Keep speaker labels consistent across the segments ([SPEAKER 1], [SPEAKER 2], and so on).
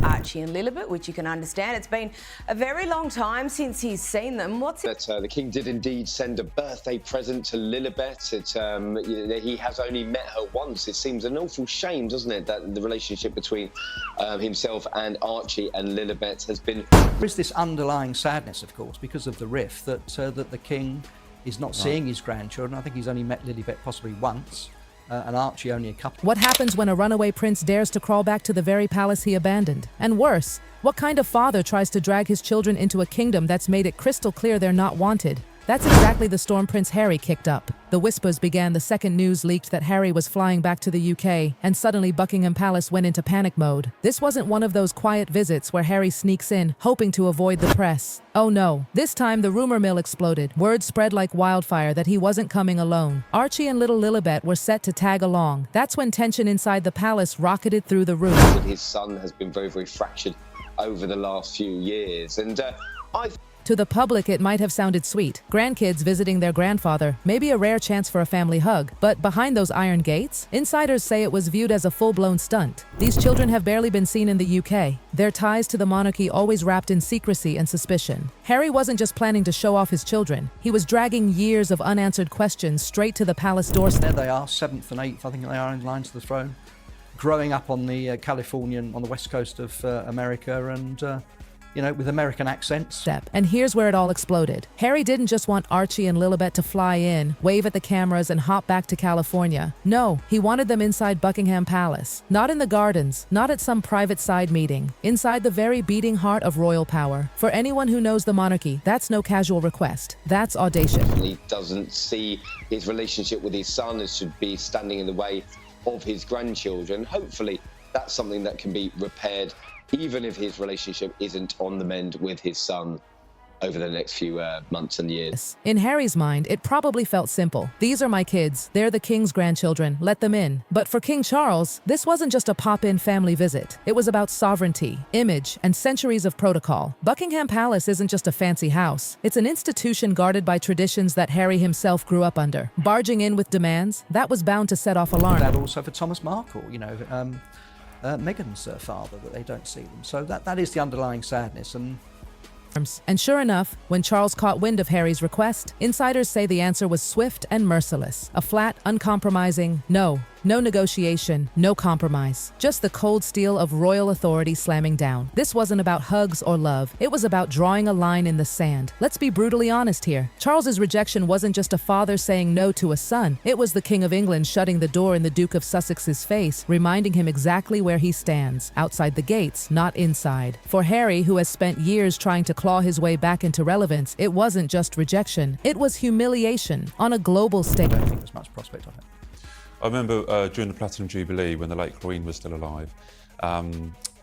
[SPEAKER 1] Archie and Lilibet, which you can understand. It's been a very long time since he's seen them. What's it?
[SPEAKER 2] But the King did indeed send a birthday present to Lilibet. He has only met her once. It seems an awful shame, doesn't it, that the relationship between himself and Archie and Lilibet has been...
[SPEAKER 3] There is this underlying sadness, of course, because of the rift, that the King is not seeing his grandchildren. I think he's only met Lilibet possibly once. And Archie only a couple.
[SPEAKER 4] What happens when a runaway prince dares to crawl back to the very palace he abandoned? And worse, what kind of father tries to drag his children into a kingdom that's made it crystal clear they're not wanted? That's exactly the storm Prince Harry kicked up. The whispers began the second news leaked that Harry was flying back to the UK, and suddenly Buckingham Palace went into panic mode. This wasn't one of those quiet visits where Harry sneaks in, hoping to avoid the press. Oh no, this time the rumor mill exploded. Word spread like wildfire that he wasn't coming alone. Archie and little Lilibet were set to tag along. That's when tension inside the palace rocketed through the roof.
[SPEAKER 2] His son has been very, very fractured over the last few years, and
[SPEAKER 4] To the public, it might have sounded sweet. Grandkids visiting their grandfather, maybe a rare chance for a family hug. But behind those iron gates, insiders say it was viewed as a full-blown stunt. These children have barely been seen in the UK. Their ties to the monarchy always wrapped in secrecy and suspicion. Harry wasn't just planning to show off his children. He was dragging years of unanswered questions straight to the palace doorstep.
[SPEAKER 3] There they are, 7th and 8th, I think they are, in line to the throne. Growing up on the on the west coast of America, and with American accents.
[SPEAKER 4] And here's where it all exploded. Harry didn't just want Archie and Lilibet to fly in, wave at the cameras, and hop back to California. No, he wanted them inside Buckingham Palace. Not in the gardens, not at some private side meeting. Inside the very beating heart of royal power. For anyone who knows the monarchy, that's no casual request. That's audacious.
[SPEAKER 2] He doesn't see his relationship with his son as should be standing in the way of his grandchildren. Hopefully, that's something that can be repaired, even if his relationship isn't on the mend with his son over the next few months and years.
[SPEAKER 4] In Harry's mind, it probably felt simple. These are my kids. They're the King's grandchildren. Let them in. But for King Charles, this wasn't just a pop-in family visit. It was about sovereignty, image, and centuries of protocol. Buckingham Palace isn't just a fancy house. It's an institution guarded by traditions that Harry himself grew up under. Barging in with demands, that was bound to set off alarm.
[SPEAKER 3] That also for Thomas Markle, Meghan's father, that they don't see them. So that is the underlying sadness.
[SPEAKER 4] And sure enough, when Charles caught wind of Harry's request, insiders say the answer was swift and merciless. A flat, uncompromising no. No negotiation, no compromise. Just the cold steel of royal authority slamming down. This wasn't about hugs or love. It was about drawing a line in the sand. Let's be brutally honest here. Charles's rejection wasn't just a father saying no to a son. It was the King of England shutting the door in the Duke of Sussex's face, reminding him exactly where he stands. Outside the gates, not inside. For Harry, who has spent years trying to claw his way back into relevance, it wasn't just rejection. It was humiliation on a global stage.
[SPEAKER 3] I don't think there's much prospect of it.
[SPEAKER 5] I remember during the Platinum Jubilee, when the late Queen was still alive,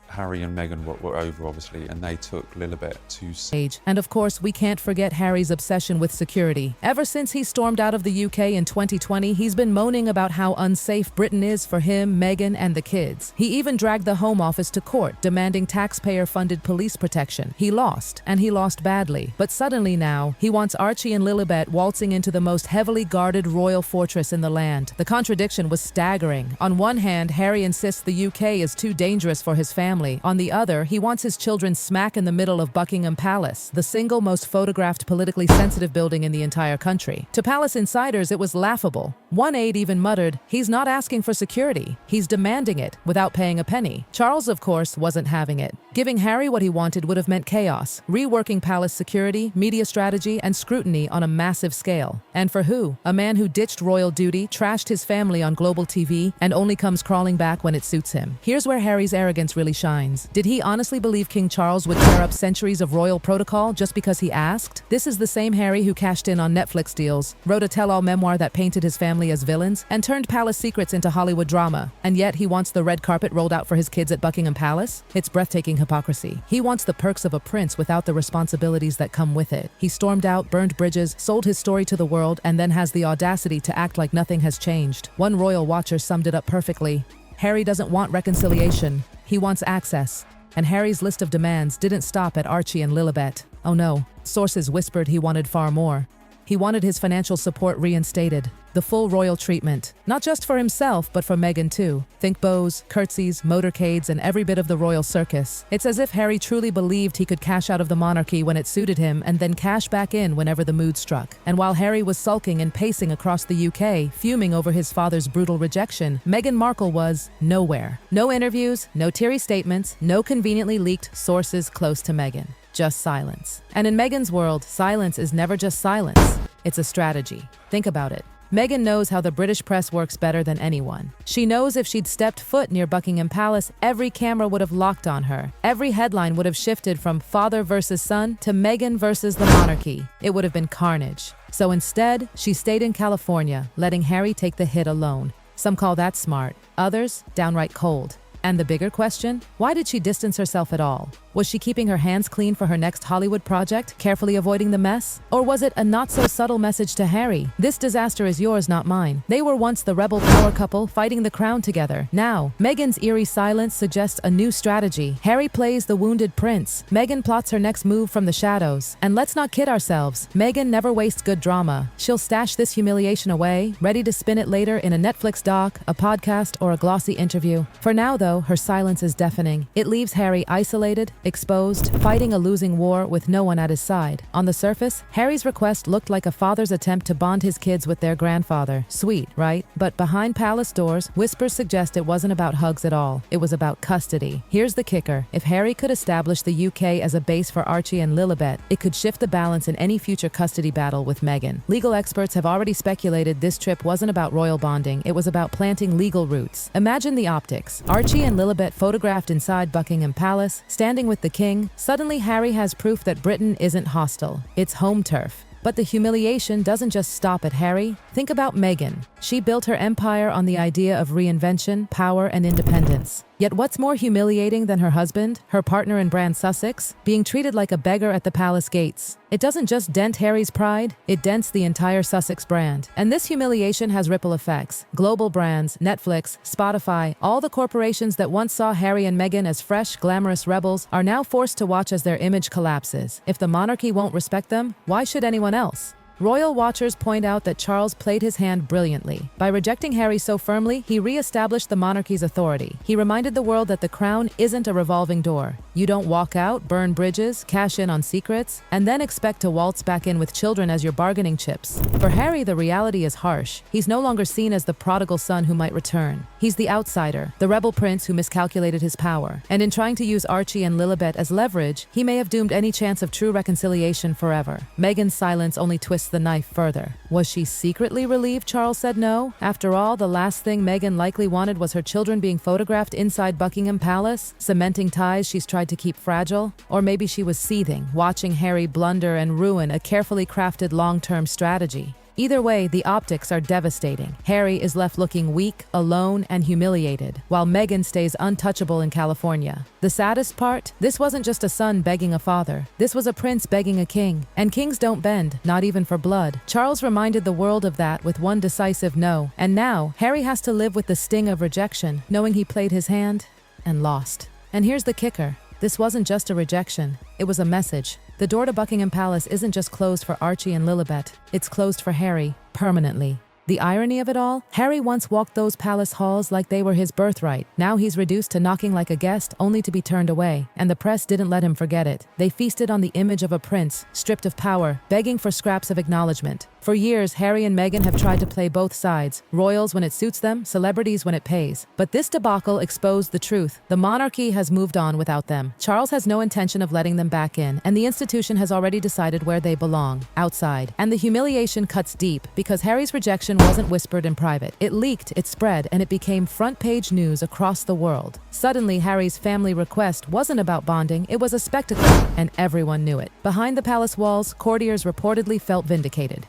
[SPEAKER 5] Harry and Meghan were over, obviously, and they took Lilibet to
[SPEAKER 4] stage. And of course, we can't forget Harry's obsession with security. Ever since he stormed out of the UK in 2020, he's been moaning about how unsafe Britain is for him, Meghan, and the kids. He even dragged the Home Office to court, demanding taxpayer-funded police protection. He lost, and he lost badly. But suddenly now, he wants Archie and Lilibet waltzing into the most heavily guarded royal fortress in the land. The contradiction was staggering. On one hand, Harry insists the UK is too dangerous for his family. On the other, he wants his children smack in the middle of Buckingham Palace, the single most photographed politically sensitive building in the entire country. To palace insiders, it was laughable. One aide even muttered, "He's not asking for security. He's demanding it without paying a penny." Charles, of course, wasn't having it. Giving Harry what he wanted would have meant chaos, reworking palace security, media strategy, and scrutiny on a massive scale. And for who? A man who ditched royal duty, trashed his family on global TV, and only comes crawling back when it suits him. Here's where Harry's arrogance really shines. Did he honestly believe King Charles would tear up centuries of royal protocol just because he asked? This is the same Harry who cashed in on Netflix deals, wrote a tell-all memoir that painted his family as villains, and turned palace secrets into Hollywood drama. And yet he wants the red carpet rolled out for his kids at Buckingham Palace? It's breathtaking hypocrisy. He wants the perks of a prince without the responsibilities that come with it. He stormed out, burned bridges, sold his story to the world, and then has the audacity to act like nothing has changed. One royal watcher summed it up perfectly. Harry doesn't want reconciliation. He wants access. And Harry's list of demands didn't stop at Archie and Lilibet. Oh no, sources whispered he wanted far more. He wanted his financial support reinstated. The full royal treatment. Not just for himself, but for Meghan too. Think bows, curtsies, motorcades, and every bit of the royal circus. It's as if Harry truly believed he could cash out of the monarchy when it suited him and then cash back in whenever the mood struck. And while Harry was sulking and pacing across the UK, fuming over his father's brutal rejection, Meghan Markle was nowhere. No interviews, no teary statements, no conveniently leaked sources close to Meghan. Just silence. And in Meghan's world, silence is never just silence. It's a strategy. Think about it. Meghan knows how the British press works better than anyone. She knows if she'd stepped foot near Buckingham Palace, every camera would have locked on her. Every headline would have shifted from father versus son to Meghan versus the monarchy. It would have been carnage. So instead, she stayed in California, letting Harry take the hit alone. Some call that smart, others downright cold. And the bigger question, why did she distance herself at all? Was she keeping her hands clean for her next Hollywood project, carefully avoiding the mess? Or was it a not-so-subtle message to Harry? This disaster is yours, not mine. They were once the rebel power couple fighting the crown together. Now, Meghan's eerie silence suggests a new strategy. Harry plays the wounded prince. Meghan plots her next move from the shadows. And let's not kid ourselves. Meghan never wastes good drama. She'll stash this humiliation away, ready to spin it later in a Netflix doc, a podcast, or a glossy interview. For now, though, her silence is deafening. It leaves Harry isolated, exposed, fighting a losing war with no one at his side. On the surface, Harry's request looked like a father's attempt to bond his kids with their grandfather. Sweet, right? But behind palace doors, whispers suggest it wasn't about hugs at all. It was about custody. Here's the kicker. If Harry could establish the UK as a base for Archie and Lilibet, it could shift the balance in any future custody battle with Meghan. Legal experts have already speculated this trip wasn't about royal bonding, it was about planting legal roots. Imagine the optics. Archie and Lilibet photographed inside Buckingham Palace, standing with the king. Suddenly Harry has proof that Britain isn't hostile. It's home turf. But the humiliation doesn't just stop at Harry. Think about Meghan. She built her empire on the idea of reinvention, power, and independence. Yet what's more humiliating than her husband, her partner in Brand Sussex, being treated like a beggar at the palace gates? It doesn't just dent Harry's pride, it dents the entire Sussex brand. And this humiliation has ripple effects. Global brands, Netflix, Spotify, all the corporations that once saw Harry and Meghan as fresh, glamorous rebels are now forced to watch as their image collapses. If the monarchy won't respect them, why should anyone else? Royal watchers point out that Charles played his hand brilliantly. By rejecting Harry so firmly, he re-established the monarchy's authority. He reminded the world that the crown isn't a revolving door. You don't walk out, burn bridges, cash in on secrets, and then expect to waltz back in with children as your bargaining chips. For Harry, the reality is harsh. He's no longer seen as the prodigal son who might return. He's the outsider, the rebel prince who miscalculated his power. And in trying to use Archie and Lilibet as leverage, he may have doomed any chance of true reconciliation forever. Meghan's silence only twists the knife further. Was she secretly relieved Charles said no? After all, the last thing Meghan likely wanted was her children being photographed inside Buckingham Palace, cementing ties she's tried to keep fragile. Or maybe she was seething, watching Harry blunder and ruin a carefully crafted long-term strategy. Either way, the optics are devastating. Harry is left looking weak, alone, and humiliated, while Meghan stays untouchable in California. The saddest part? This wasn't just a son begging a father. This was a prince begging a king. And kings don't bend, not even for blood. Charles reminded the world of that with one decisive no. And now, Harry has to live with the sting of rejection, knowing he played his hand and lost. And here's the kicker. This wasn't just a rejection. It was a message. The door to Buckingham Palace isn't just closed for Archie and Lilibet. It's closed for Harry, permanently. The irony of it all? Harry once walked those palace halls like they were his birthright. Now he's reduced to knocking like a guest, only to be turned away. And the press didn't let him forget it. They feasted on the image of a prince, stripped of power, begging for scraps of acknowledgement. For years, Harry and Meghan have tried to play both sides, royals when it suits them, celebrities when it pays. But this debacle exposed the truth. The monarchy has moved on without them. Charles has no intention of letting them back in, and the institution has already decided where they belong, outside. And the humiliation cuts deep, because Harry's rejection wasn't whispered in private. It leaked, it spread, and it became front-page news across the world. Suddenly, Harry's family request wasn't about bonding, it was a spectacle, and everyone knew it. Behind the palace walls, courtiers reportedly felt vindicated.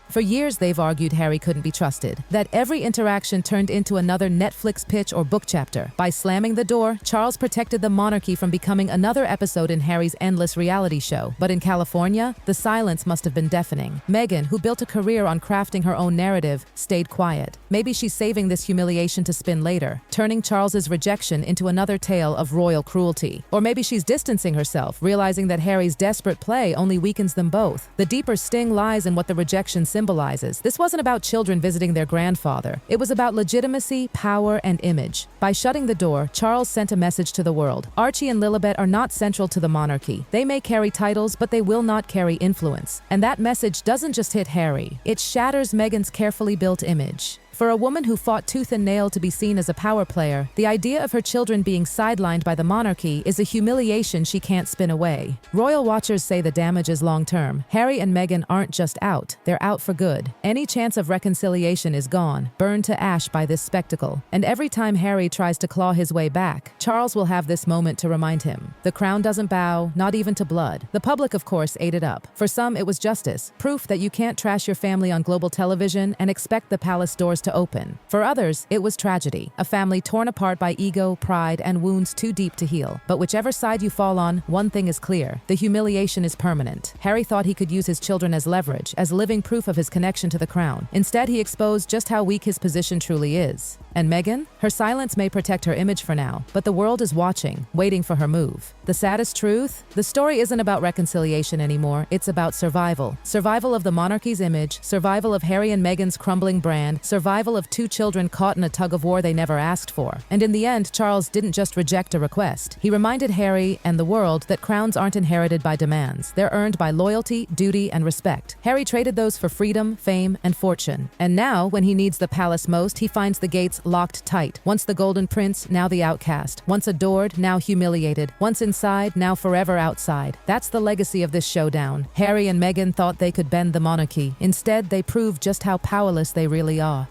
[SPEAKER 4] For years, they've argued Harry couldn't be trusted, that every interaction turned into another Netflix pitch or book chapter. By slamming the door, Charles protected the monarchy from becoming another episode in Harry's endless reality show. But in California, the silence must have been deafening. Meghan, who built a career on crafting her own narrative, stayed quiet. Maybe she's saving this humiliation to spin later, turning Charles's rejection into another tale of royal cruelty. Or maybe she's distancing herself, realizing that Harry's desperate play only weakens them both. The deeper sting lies in what the rejection symbolizes. This wasn't about children visiting their grandfather. It was about legitimacy, power, and image. By shutting the door, Charles sent a message to the world. Archie and Lilibet are not central to the monarchy. They may carry titles, but they will not carry influence. And that message doesn't just hit Harry. It shatters Meghan's carefully built image. For a woman who fought tooth and nail to be seen as a power player, the idea of her children being sidelined by the monarchy is a humiliation she can't spin away. Royal watchers say the damage is long-term. Harry and Meghan aren't just out, they're out for good. Any chance of reconciliation is gone, burned to ash by this spectacle. And every time Harry tries to claw his way back, Charles will have this moment to remind him. The crown doesn't bow, not even to blood. The public, of course, ate it up. For some, it was justice, proof that you can't trash your family on global television and expect the palace doors to open. For others, it was tragedy, a family torn apart by ego, pride, and wounds too deep to heal. But whichever side you fall on, one thing is clear: the humiliation is permanent. Harry thought he could use his children as leverage, as living proof of his connection to the crown. Instead, he exposed just how weak his position truly is. And Meghan? Her silence may protect her image for now, but the world is watching, waiting for her move. The saddest truth? The story isn't about reconciliation anymore, it's about survival. Survival of the monarchy's image, survival of Harry and Meghan's crumbling brand, survival of two children caught in a tug-of-war they never asked for. And in the end, Charles didn't just reject a request. He reminded Harry and the world that crowns aren't inherited by demands. They're earned by loyalty, duty, and respect. Harry traded those for freedom, fame, and fortune. And now, when he needs the palace most, he finds the gates locked tight. Once the golden prince, now the outcast. Once adored, now humiliated. Once inside, now forever outside. That's the legacy of this showdown. Harry and Meghan thought they could bend the monarchy. Instead, they proved just how powerless they really are.